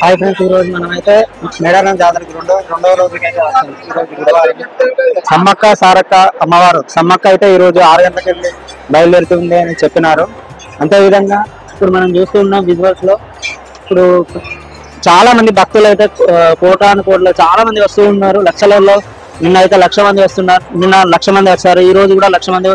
Hi friends, ఈ రోజు మనమైతే మేడారం జాతరకి రెండవ రోజుకి అయితే వస్తాం. ఈ రోజు గురువారం సమ్మక్క సారక్క అమ్మవారు సమ్మక్క అయితే ఈ రోజు 6 గంటలకు వెళ్ళి బయలుదేరుతుంది అని చెప్పినారు. అంతే విధంగా ఇప్పుడు మనం చూస్తున్నాం విజువల్స్ లో ఇప్పుడు చాలా మంది భక్తులు అయితే కోటాను చాలా మంది వస్తూ ఉన్నారు. లక్షలలో నిన్న అయితే 1,00,000 మంది వస్తున్నారు. నిన్న 1,00,000 మంది వచ్చారు. ఈ రోజు కూడా 1,00,000 మంది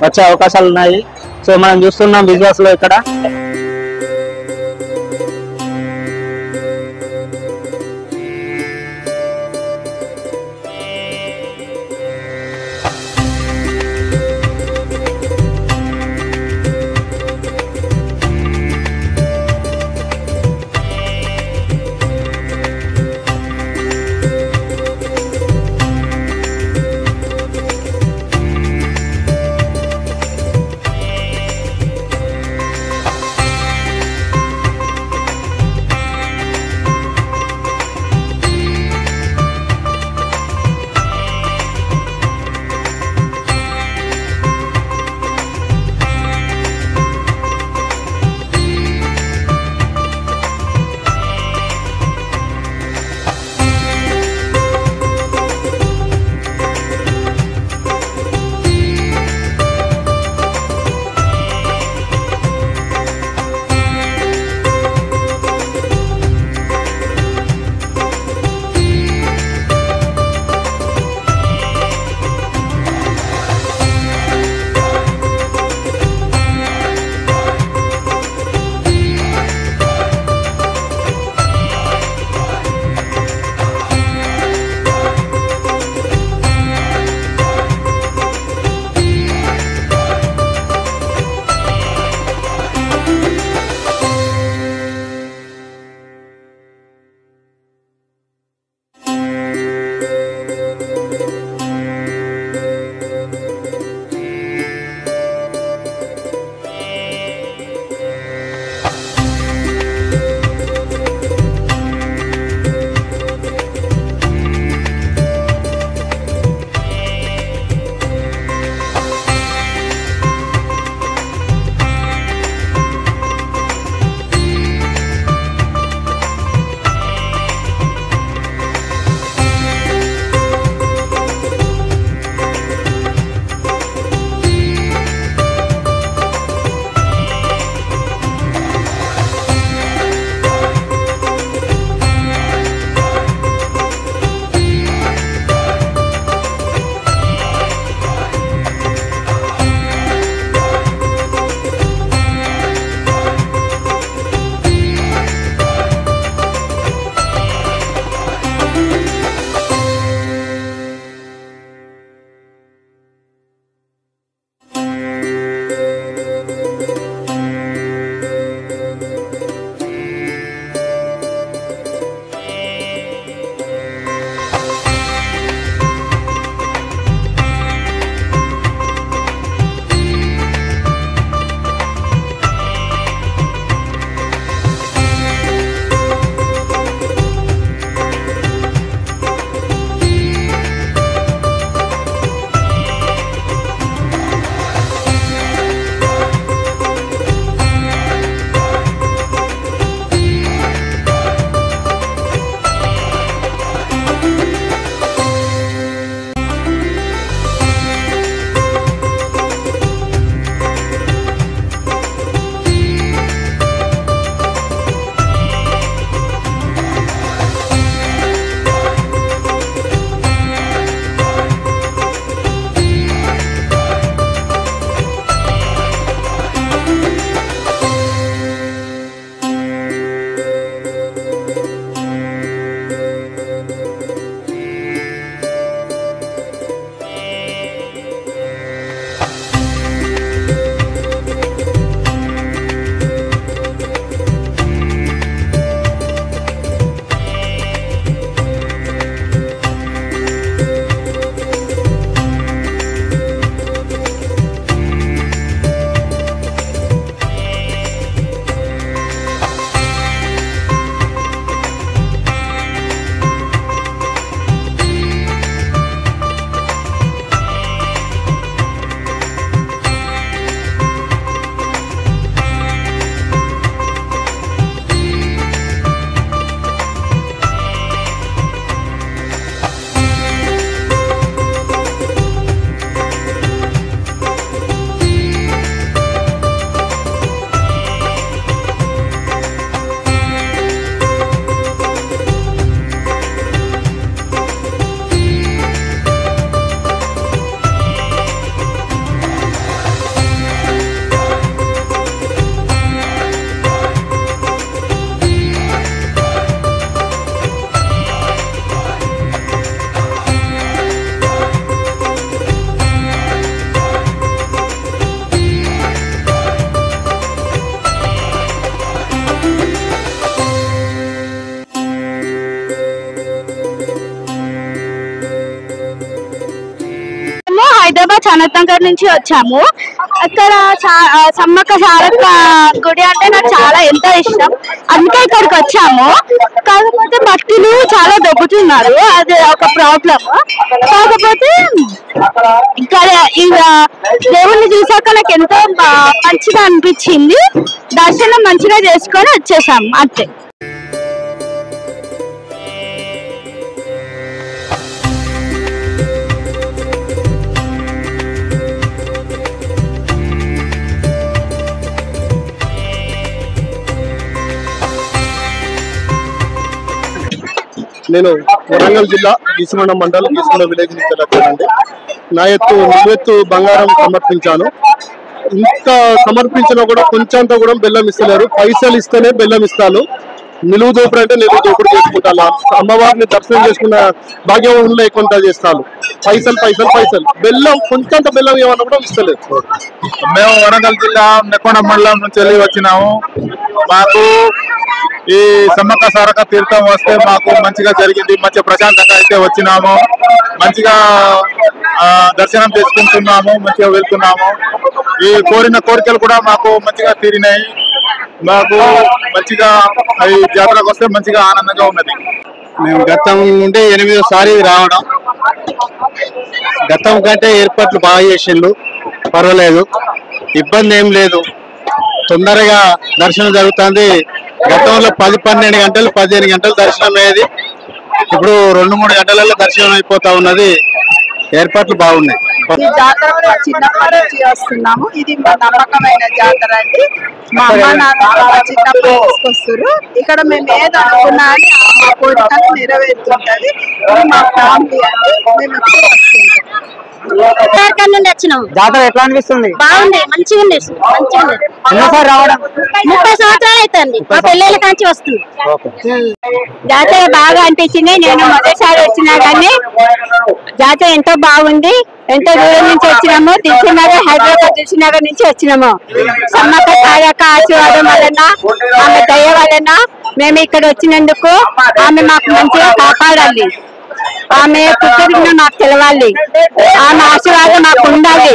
వచ్చే అవకాశాలు ఉన్నాయి. సో మనం చూస్తున్నాం విజువల్స్ లో ఇక్కడ సనత్నగర్ నుంచి వచ్చాము. అక్కడ సమ్మక్క సారక్క గుడి అంటే నాకు చాలా ఎంతో ఇష్టం, అందుకే ఇక్కడికి వచ్చాము. కాకపోతే భక్తులు చాలా దొబ్బుతున్నారు, అది ఒక ప్రాబ్లం. కాకపోతే ఇక్కడ దేవుణ్ణి చూసాక నాకు ఎంతో మంచిగా అనిపించింది, దర్శనం మంచిగా చేసుకొని వచ్చేసాము అంతే. నేను వరంగల్ జిల్లా గీసుమండ మండలం గీసుమండ విలేజ్ నుంచి వచ్చానండి. నా నిలువెత్తు బంగారం సమర్పించాను. ఇంత సమర్పించినా కూడా కొంచెంత కూడా బెల్లం ఇస్తలేరు. పైసలు ఇస్తేనే బెల్లం ఇస్తాను. నిలువు దోపుడు అంటే నిలువు దోపుడు చేసుకుంటాను. అమ్మవారిని దర్శనం చేసుకున్న భాగ్యం లేకుండా చేస్తాను. పైసలు పైసలు పైసలు బెల్లం కొంచెంత బెల్లం ఏమన్నా కూడా ఇస్తలేదు. మేము వరంగల్ జిల్లా నెక్కొండ మండలం నుంచి వెళ్ళి వచ్చినాము. మాకు ఈ సమ్మక్క సారక్క తీర్థం వస్తే మాకు మంచిగా జరిగింది, మంచిగా ప్రశాంతంగా అయితే వచ్చినాము, మంచిగా దర్శనం చేసుకుంటున్నాము, మంచిగా వెళ్తున్నాము. ఈ కోరిన కోరికలు కూడా మాకు మంచిగా తీరినాయి. మాకు మంచిగా ఈ జాతరకు వస్తే మంచిగా ఆనందంగా ఉన్నది. మేము గతం నుండి 8వ సారి రావడం. గతం కంటే ఏర్పాట్లు బాగా చేసిండ్రు, పర్వాలేదు, ఇబ్బంది ఏం లేదు, తొందరగా దర్శనం జరుగుతుంది. గతంలో 10-12 గంటలు 15 గంటలు దర్శనం అయ్యేది, ఇప్పుడు 2-3 గంటలలో దర్శనం అయిపోతా ఉన్నది. ఏర్పాట్లు బాగున్నాయి. ఈ జాతర చిన్నప్పటి నుంచి వస్తున్నాము. ఇది మా నమ్మకమైన జాతర అండి. మా అమ్మ నాన్న చిన్నప్పుడు తీసుకొస్తారు. ఇక్కడ మేము ఏది అనుకున్నా అని మా కోరికలు నెరవేరుతుంటది. మా ఫ్యామిలీ అండి, మేము ఎప్పుడు వస్తుంటాం. వచ్చినాం. జాతర ఎట్లా అనిపిస్తుంది? బాగుంది, మంచిగా ఉంది, మంచిగా ఉంది. ఎన్నోసారి రావడం? 30 సంవత్సరాలు అవుతుంది, మా పెళ్ళిళ్ళ కాంచి వస్తుంది. జాతర బాగా అనిపించింది. నేను మొదటిసారి వచ్చినా కానీ జాతర ఎంతో బాగుంది. ఎంతో దూరం నుంచి వచ్చినాము, దిల్సుఖ్నగర్, హైదరాబాద్ దిల్సుఖ్నగర్ నుంచి వచ్చినాము. సమ్మక్క సారక్క ఆశీర్వాదం వలన, ఆమె దయ వలన మేము ఇక్కడ వచ్చినందుకు ఆమె మాకు మంచిగా కాపాడాలి. ఆమె పుట్టిన మాకు తెలవాలి, ఆమె ఆశీర్వాదం మాకు ఉండాలి.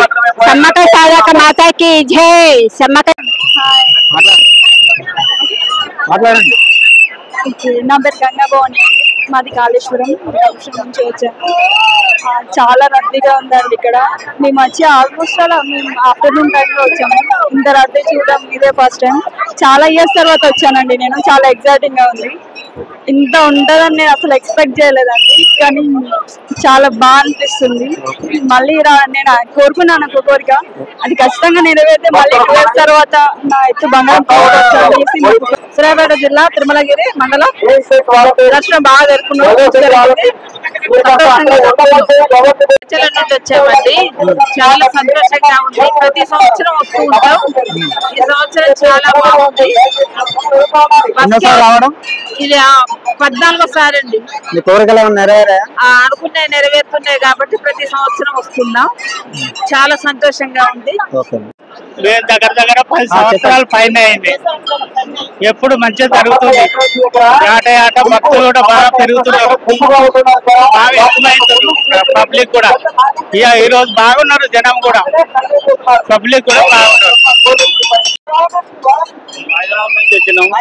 సమ్మక్క సారక్క మాతాకి జై. సమ్మక్క. నా పేరు గంగాభవాని, మాది కాళేశ్వరం నుంచి వచ్చాము. చాలా రద్దీగా ఉందండి ఇక్కడ. మేము వచ్చి ఆల్మోస్ట్ మేము ఆఫ్టర్నూన్ టైంలో వచ్చాము. ఇంత రద్దీ చూడడం ఇదే ఫస్ట్ టైం. చాలా ఇయర్స్ తర్వాత వచ్చానండి నేను. చాలా ఎక్సైటింగ్ గా ఉంది. ఇంత ఉంటుందని నేను అసలు ఎక్స్పెక్ట్ చేయలేదండి, కానీ చాలా బాగా అనిపిస్తుంది. మళ్ళీ నేను కోరుకున్నాను ఒక కోరిక, అది ఖచ్చితంగా నెరవేరితే మళ్ళీ 2 years తర్వాత నా ఎత్తు బంగారం సూర్యాపేట జిల్లా తిరుమలగిరి మండలం దర్శనం బాగా జరుపుకున్నాం. వచ్చామండి, చాలా సంతోషంగా ఉంది. ప్రతి సంవత్సరం వస్తూ ఉంటాం. ఈ సంవత్సరం చాలా బాగుంది. ఇది 14వ సారి అండి. అనుకున్నాయి నెరవేరుతున్నాయి కాబట్టి ప్రతి సంవత్సరం వస్తున్నాం. చాలా సంతోషంగా ఉంది. మేము దగ్గర 10 సంవత్సరాల పైన అయింది. ఎప్పుడు మంచిగా జరుగుతుంది. ఆట భక్తులు కూడా బాగా పెరుగుతున్నారు, బాగా ఎక్కువైతున్నారు. పబ్లిక్ కూడా ఈ రోజు బాగున్నారు, జనం కూడా, పబ్లిక్ కూడా బాగున్నారు. హైదరాబాద్ నుంచి వచ్చినాము.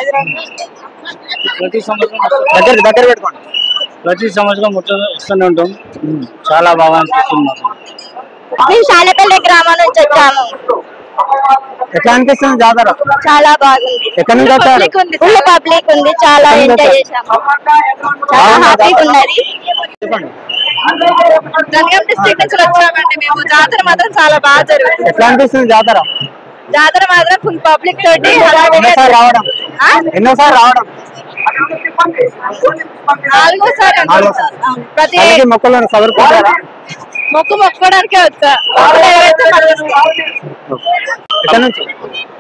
ప్రతి సంవత్సరం వస్తూనే ఉంటాం. చాలా బాగా అనిపిస్తుంది. మేము శాలపల్లి గ్రామం నుంచి వచ్చాము. ఎట్లా అనిపిస్తుంది జాతర? చాలా బాగుంది. ఎక్కడి నుంచి వచ్చారు? ఫుల్ పబ్లిక్ ఉంది, చాలా ఎంజాయ్ చేసాము. చాలా హ్యాపీగా ఉన్నది. జనగాం డిస్ట్రిక్ట్ నుంచి వచ్చామండి మేము. జాతర మాత్రం చాలా బాగా జరుగుతుంది. ఎట్లా అనిపిస్తుంది జాతర? జాతర మాత్రం ఫుల్ పబ్లిక్ తోటి. ఎన్నోసారి రావడం? 4వ సారి. ప్రతి మొక్కలను సమర్పించారా? మొక్కు మొక్కడానికే వచ్చా.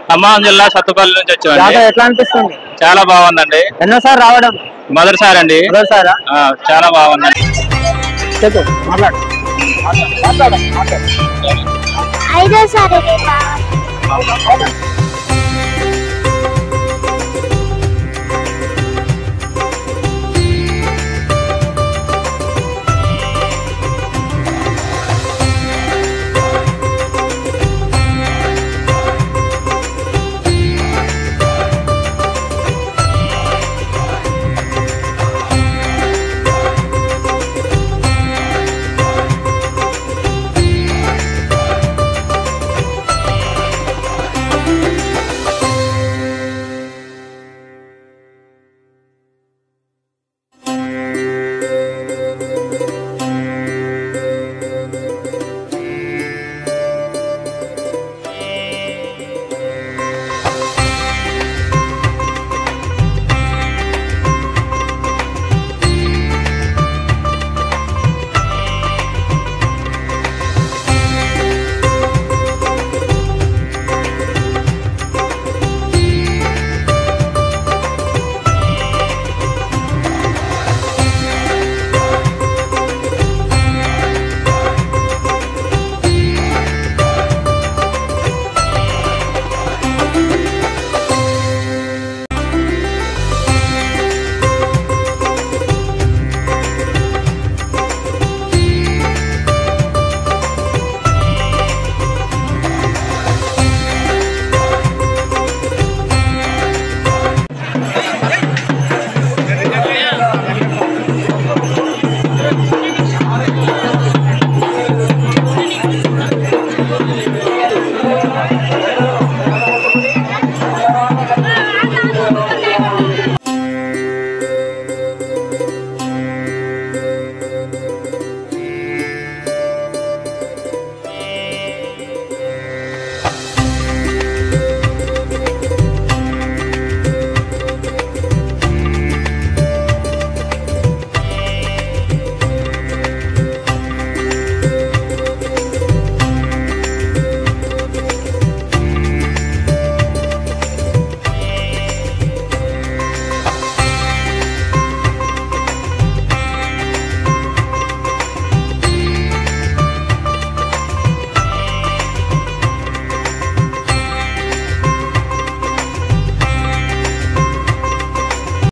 ఖమ్మం జిల్లా సత్తుపల్లి నుంచి వచ్చామండి. ఎట్లా అనిపిస్తుంది? చాలా బాగుందండి. ఎన్నోసారి రావడం? మొదటిసారి అండి. చాలా బాగుందండి. చెప్పు, మాట్లాడు. 5వ సారి.